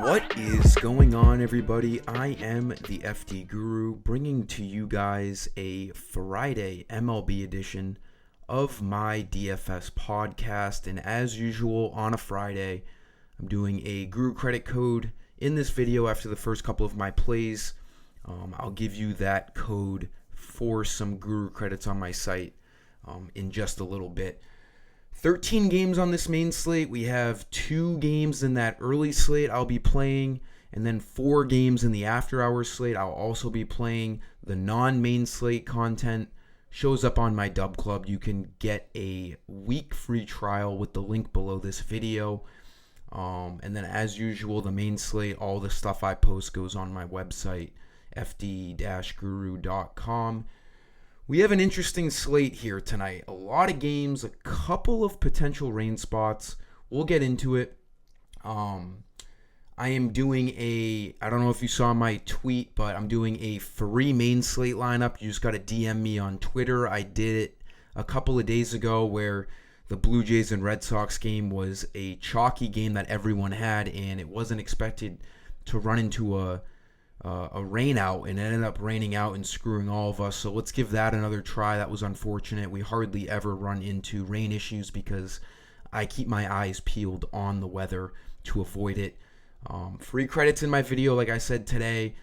What is going on, everybody? I am the FDGURU, bringing to you guys a Friday MLB edition of my DFS podcast. And as usual, on a Friday, I'm doing a Guru credit code in this video after the first couple of my plays. I'll give you that code for some Guru credits on my site in just a little bit. 13 games on this main slate. We have 2 games in that early slate I'll be playing, and then 4 games in the after hours slate I'll also be playing. The non-main slate content shows up on my Dub Club. You can get a week free trial with the link below this video. And then as usual, the main slate, all the stuff I post goes on my website, fd-guru.com. We have an interesting slate here tonight. A lot of games, a couple of potential rain spots. We'll get into it. I am doing I don't know if you saw my tweet, but I'm doing a free main slate lineup. You just got to DM me on Twitter. I did it a couple of days ago where the Blue Jays and Red Sox game was a chalky game that everyone had, and it wasn't expected to run into a rain out, and it ended up raining out and screwing all of us. So let's give that another try. That was unfortunate. We hardly ever run into rain issues because I keep my eyes peeled on the weather to avoid it. Free credits in my video, like I said today.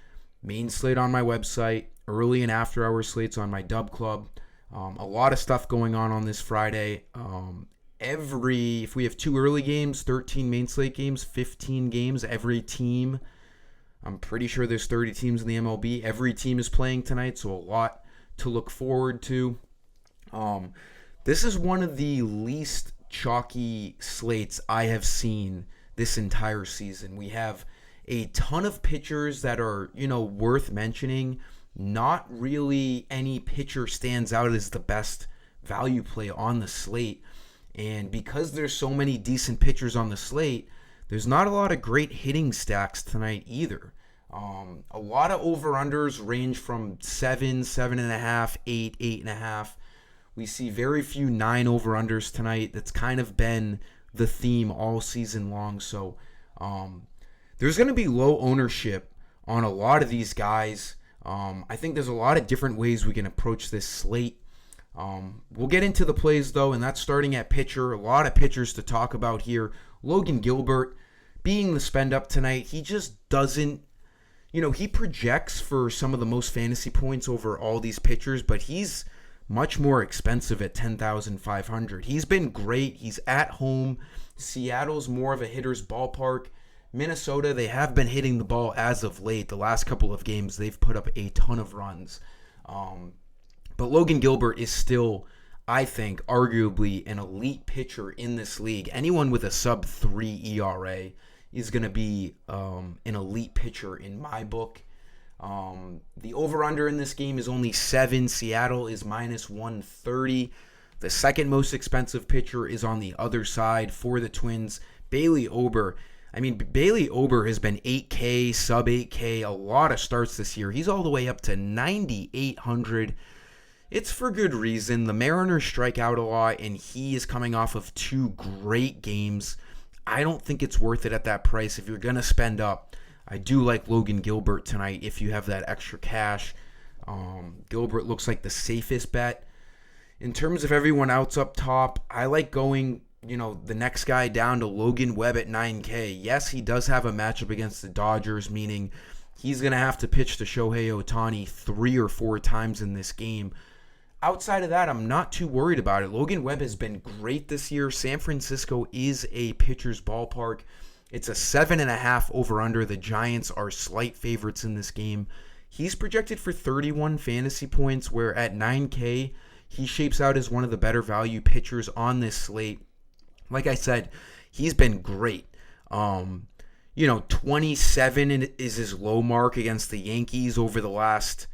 Main slate on my website. Early and after hour slates on my Dub Club. A lot of stuff going on this Friday. If we have 2 early games, 13 main slate games, 15 games, every team. I'm pretty sure there's 30 teams in the MLB. Every team is playing tonight, so a lot to look forward to. This is one of the least chalky slates I have seen this entire season. We have a ton of pitchers that are, worth mentioning. Not really any pitcher stands out as the best value play on the slate. And because there's so many decent pitchers on the slate, there's not a lot of great hitting stacks tonight either. A lot of over-unders range from 7, 7.5, 8, 8.5. We see very few 9 over-unders tonight. That's kind of been the theme all season long. So there's going to be low ownership on a lot of these guys. I think there's a lot of different ways we can approach this slate. We'll get into the plays, though, and that's starting at pitcher. A lot of pitchers to talk about here. Logan Gilbert being the spend up tonight, he just doesn't, he projects for some of the most fantasy points over all these pitchers, but he's much more expensive at $10,500. He's been great. He's at home. Seattle's more of a hitter's ballpark. Minnesota, they have been hitting the ball as of late. The last couple of games, they've put up a ton of runs. But Logan Gilbert is still, I think, arguably an elite pitcher in this league. Anyone with a sub-3 ERA is going to be an elite pitcher in my book. The over-under in this game is only 7. Seattle is minus 130. The second most expensive pitcher is on the other side for the Twins, Bailey Ober. Bailey Ober has been 8K, sub 8K, a lot of starts this year. He's all the way up to 9,800. It's for good reason. The Mariners strike out a lot, and he is coming off of 2 great games. I don't think it's worth it at that price. If you're going to spend up, I do like Logan Gilbert tonight if you have that extra cash. Gilbert looks like the safest bet. In terms of everyone else up top, I like going, the next guy down to Logan Webb at 9K. Yes, he does have a matchup against the Dodgers, meaning he's going to have to pitch to Shohei Ohtani 3 or 4 times in this game. Outside of that, I'm not too worried about it. Logan Webb has been great this year. San Francisco is a pitcher's ballpark. It's a 7.5 over-under. The Giants are slight favorites in this game. He's projected for 31 fantasy points, where at 9K, he shapes out as one of the better value pitchers on this slate. Like I said, he's been great. 27 is his low mark against the Yankees over the last,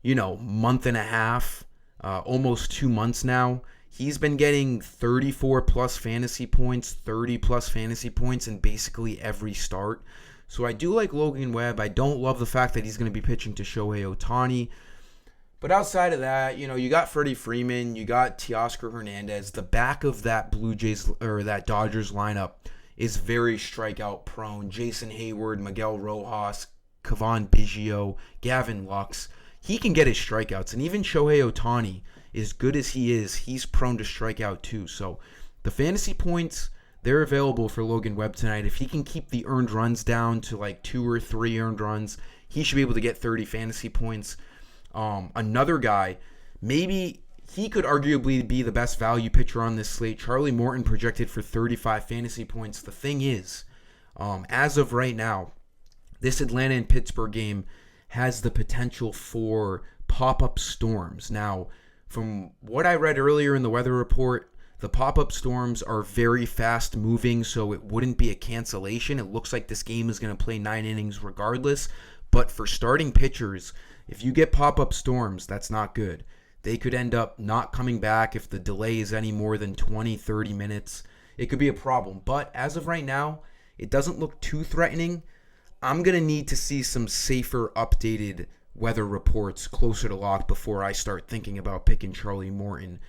month and a half. Almost 2 months now. He's been getting 34 plus fantasy points, 30 plus fantasy points in basically every start. So I do like Logan Webb. I don't love the fact that he's going to be pitching to Shohei Ohtani. But outside of that, you got Freddie Freeman, you got Teoscar Hernandez. The back of that Blue Jays or that Dodgers lineup is very strikeout prone. Jason Hayward, Miguel Rojas, Kevon Biggio, Gavin Lux. He can get his strikeouts. And even Shohei Ohtani, as good as he is, he's prone to strikeout too. So the fantasy points, they're available for Logan Webb tonight. If he can keep the earned runs down to like 2 or 3 earned runs, he should be able to get 30 fantasy points. Another guy, maybe he could arguably be the best value pitcher on this slate. Charlie Morton projected for 35 fantasy points. The thing is, as of right now, this Atlanta and Pittsburgh game has the potential for pop-up storms. Now, from what I read earlier in the weather report, the pop-up storms are very fast moving, so it wouldn't be a cancellation. It looks like this game is going to play 9 innings regardless. But for starting pitchers, if you get pop-up storms, that's not good. They could end up not coming back if the delay is any more than 20, 30 minutes. It could be a problem. But as of right now, it doesn't look too threatening. I'm going to need to see some safer, updated weather reports closer to lock before I start thinking about picking Charlie Morton.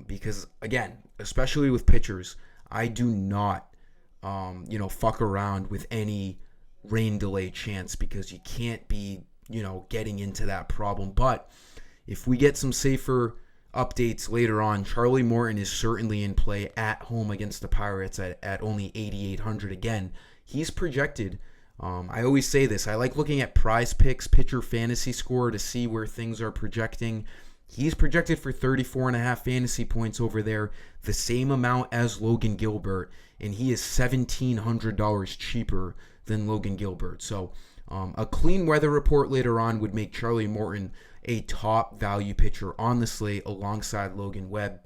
Because, again, especially with pitchers, I do not, fuck around with any rain delay chance because you can't be, getting into that problem. But if we get some safer updates later on, Charlie Morton is certainly in play at home against the Pirates at only 8,800. Again, he's projected. I always say this. I like looking at Prize Picks, Pitcher Fantasy Score to see where things are projecting. He's projected for 34.5 fantasy points over there, the same amount as Logan Gilbert, and he is $1,700 cheaper than Logan Gilbert. So a clean weather report later on would make Charlie Morton a top value pitcher on the slate alongside Logan Webb.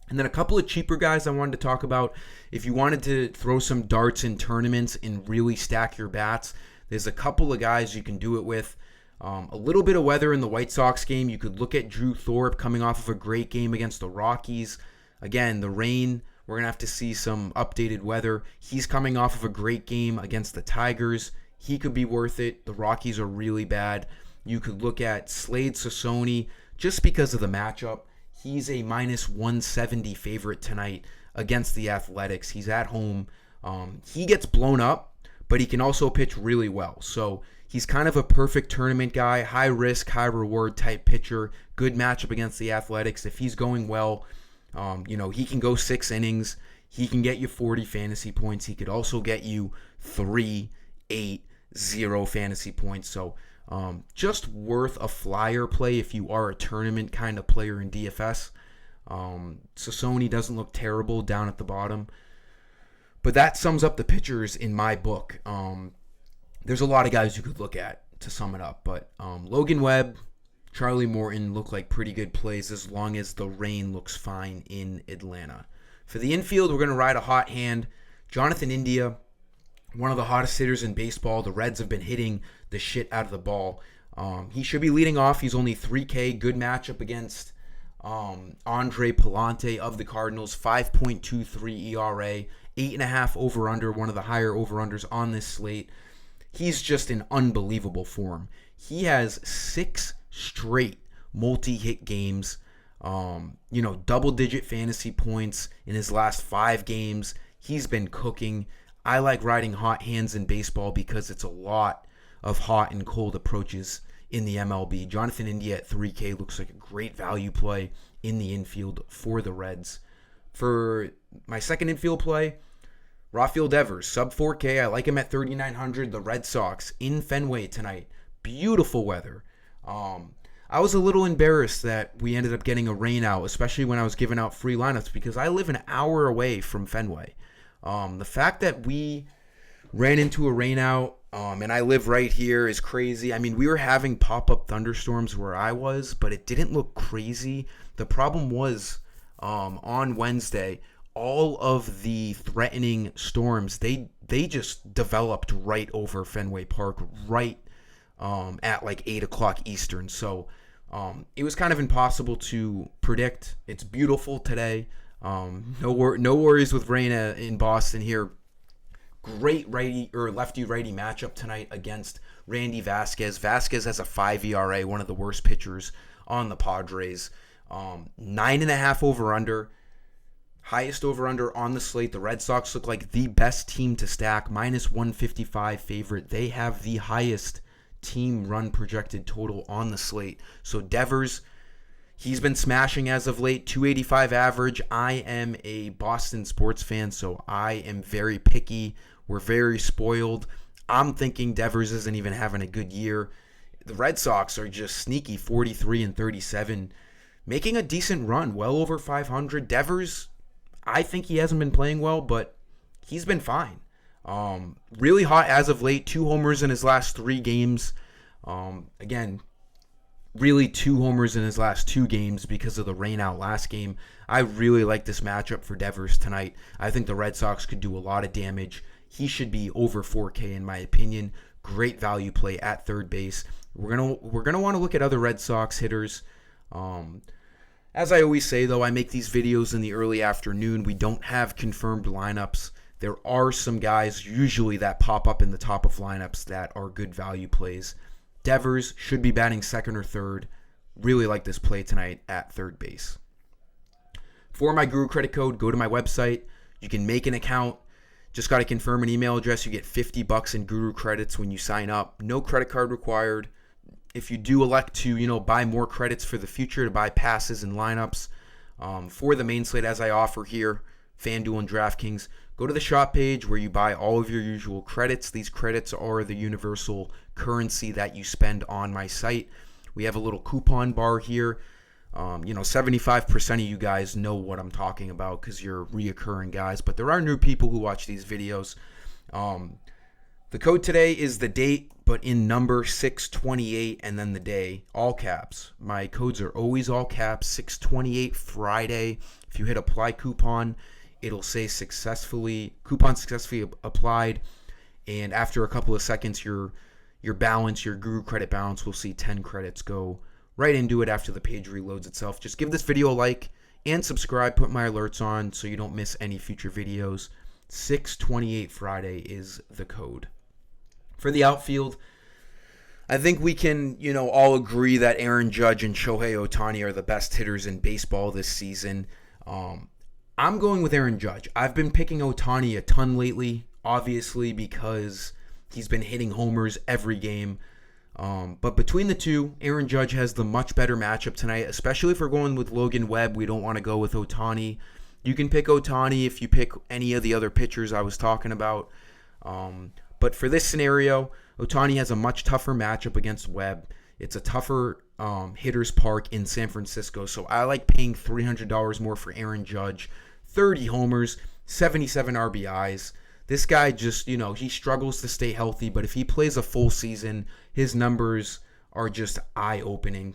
And then a couple of cheaper guys I wanted to talk about. If you wanted to throw some darts in tournaments and really stack your bats, there's a couple of guys you can do it with. A little bit of weather in the White Sox game. You could look at Drew Thorpe coming off of a great game against the Rockies. Again, the rain, we're going to have to see some updated weather. He's coming off of a great game against the Tigers. He could be worth it. The Rockies are really bad. You could look at Slade Sassoni just because of the matchup. He's a minus 170 favorite tonight against the Athletics. He's at home. He gets blown up, but he can also pitch really well. So he's kind of a perfect tournament guy, high risk, high reward type pitcher. Good matchup against the Athletics. If he's going well, he can go 6 innings. He can get you 40 fantasy points. He could also get you 3, 8, 0 fantasy points. So just worth a flyer play if you are a tournament kind of player in DFS. Sassoni doesn't look terrible down at the bottom. But that sums up the pitchers in my book. There's a lot of guys you could look at to sum it up. But Logan Webb, Charlie Morton look like pretty good plays as long as the rain looks fine in Atlanta. For the infield, we're going to ride a hot hand. Jonathan India, one of the hottest hitters in baseball. The Reds have been hitting the shit out of the ball. He should be leading off. He's only 3K. Good matchup against Andre Palante of the Cardinals. 5.23 ERA. 8.5 over-under. One of the higher over-unders on this slate. He's just in unbelievable form. He has 6 straight multi-hit games. Double-digit fantasy points in his last 5 games. He's been cooking. I like riding hot hands in baseball because it's a lot of hot and cold approaches in the MLB. Jonathan India at 3K looks like a great value play in the infield for the Reds. For my second infield play, Rafael Devers, sub 4K. I like him at 3,900. The Red Sox in Fenway tonight. Beautiful weather. I was a little embarrassed that we ended up getting a rain out, especially when I was giving out free lineups because I live an hour away from Fenway. The fact that we ran into a rain out and I live right here is crazy. I mean, we were having pop-up thunderstorms where I was, but it didn't look crazy. The problem was on Wednesday, all of the threatening storms, they just developed right over Fenway Park, right at like 8 o'clock Eastern. So it was kind of impossible to predict. It's beautiful today. No worries with rain in Boston here. Great lefty-righty matchup tonight against Randy Vasquez. Vasquez has a 5 ERA, one of the worst pitchers on the Padres. 9.5 over-under. Highest over-under on the slate. The Red Sox look like the best team to stack. Minus 155 favorite. They have the highest team run projected total on the slate. So Devers, he's been smashing as of late. 285 average. I am a Boston sports fan, so I am very picky. We're very spoiled. I'm thinking Devers isn't even having a good year. The Red Sox are just sneaky, 43-37, making a decent run, well over 500. Devers, I think he hasn't been playing well, but he's been fine. Really hot as of late. 2 homers in his last 3 games. Again, really 2 homers in his last 2 games because of the rain out last game. I really like this matchup for Devers tonight. I think the Red Sox could do a lot of damage. He should be over 4K in my opinion. Great value play at third base. We're gonna want to look at other Red Sox hitters. As I always say, though, I make these videos in the early afternoon. We don't have confirmed lineups. There are some guys usually that pop up in the top of lineups that are good value plays. Devers should be batting second or third. Really like this play tonight at third base. For my Guru credit code, go to my website. You can make an account. Just got to confirm an email address. You get $50 in Guru credits when you sign up. No credit card required. If you do elect to, buy more credits for the future to buy passes and lineups for the main slate as I offer here, FanDuel and DraftKings, go to the shop page where you buy all of your usual credits. These credits are the universal currency that you spend on my site. We have a little coupon bar here. 75% of you guys know what I'm talking about because you're reoccurring guys, but there are new people who watch these videos. The code today is the date, but in number 628 and then the day, all caps. My codes are always all caps, 628 Friday. If you hit apply coupon, it'll say coupon successfully applied, and after a couple of seconds, your balance, your Guru credit balance, will see 10 credits go right into it after the page reloads itself. Just give this video a like and subscribe. Put my alerts on so you don't miss any future videos. 628 Friday is the code. For the outfield, I think we can, all agree that Aaron Judge and Shohei Ohtani are the best hitters in baseball this season. I'm going with Aaron Judge. I've been picking Ohtani a ton lately, obviously, because he's been hitting homers every game. But between the two, Aaron Judge has the much better matchup tonight, especially if we're going with Logan Webb. We don't want to go with Ohtani. You can pick Ohtani if you pick any of the other pitchers I was talking about. But for this scenario, Ohtani has a much tougher matchup against Webb. It's a tougher hitter's park in San Francisco, so I like paying $300 more for Aaron Judge. 30 homers, 77 RBIs. This guy just, he struggles to stay healthy, but if he plays a full season, his numbers are just eye-opening.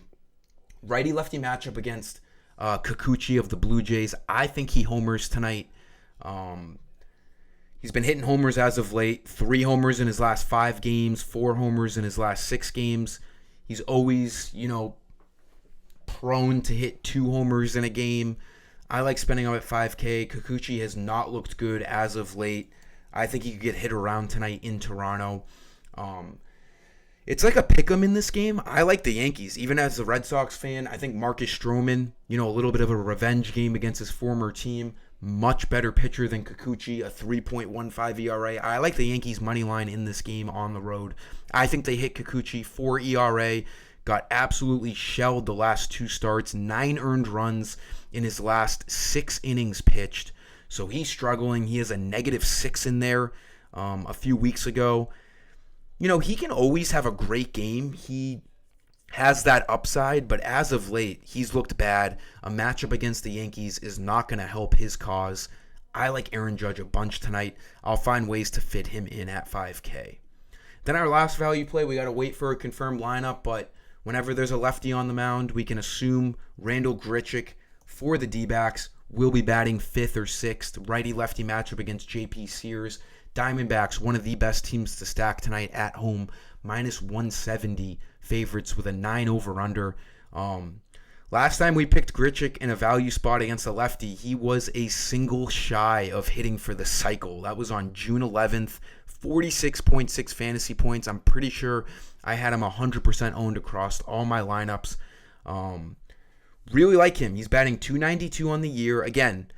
Righty-lefty matchup against Kikuchi of the Blue Jays. I think he homers tonight. He's been hitting homers as of late. 3 homers in his last 5 games, 4 homers in his last 6 games. He's always, prone to hit 2 homers in a game. I like spending him at 5K. Kikuchi has not looked good as of late. I think he could get hit around tonight in Toronto. It's like a pick'em in this game. I like the Yankees. Even as a Red Sox fan, I think Marcus Stroman, a little bit of a revenge game against his former team. Much better pitcher than Kikuchi, a 3.15 ERA. I like the Yankees' money line in this game on the road. I think they hit Kikuchi, 4 ERA, got absolutely shelled the last 2 starts, 9 earned runs in his last 6 innings pitched. So he's struggling. He has a -6 in there a few weeks ago. He can always have a great game. He has that upside, but as of late, he's looked bad. A matchup against the Yankees is not going to help his cause. I like Aaron Judge a bunch tonight. I'll find ways to fit him in at 5K. Then our last value play, we got to wait for a confirmed lineup, but whenever there's a lefty on the mound, we can assume Randall Grichuk for the D-backs will be batting 5th or 6th. Righty-lefty matchup against JP Sears. Diamondbacks, one of the best teams to stack tonight at home, -170 favorites with a 9 over-under. Last time we picked Grichuk in a value spot against a lefty, he was a single shy of hitting for the cycle. That was on June 11th, 46.6 fantasy points. I'm pretty sure I had him 100% owned across all my lineups. Really like him. He's batting 292 on the year. Again,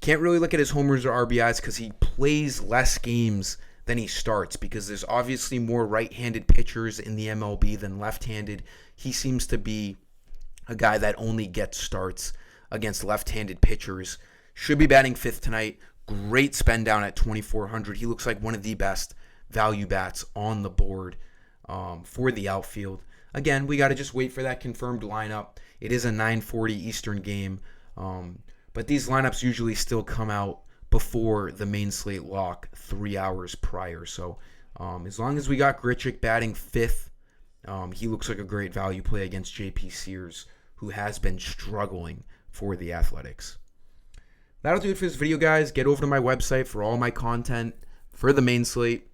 Can't really look at his homers or RBIs because he plays less games than he starts, because there's obviously more right-handed pitchers in the MLB than left-handed. He seems to be a guy that only gets starts against left-handed pitchers. Should be batting fifth tonight. Great spend down at 2,400. He looks like one of the best value bats on the board for the outfield. Again, we got to just wait for that confirmed lineup. It is a 9:40 Eastern game, but these lineups usually still come out before the main slate lock 3 hours prior. So as long as we got Grichuk batting fifth, he looks like a great value play against JP Sears, who has been struggling for the Athletics. That'll do it for this video, guys. Get over to my website for all my content for the main slate.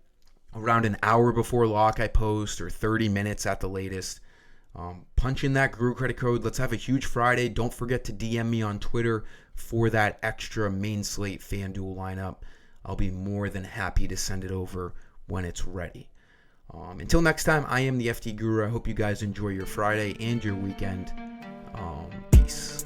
Around an hour before lock I post, or 30 minutes at the latest. Punch in that Guru credit code. Let's have a huge Friday. Don't forget to DM me on Twitter for that extra main slate FanDuel lineup. I'll be more than happy to send it over when it's ready. Until next time, I am the FD Guru. I hope you guys enjoy your Friday and your weekend. Peace.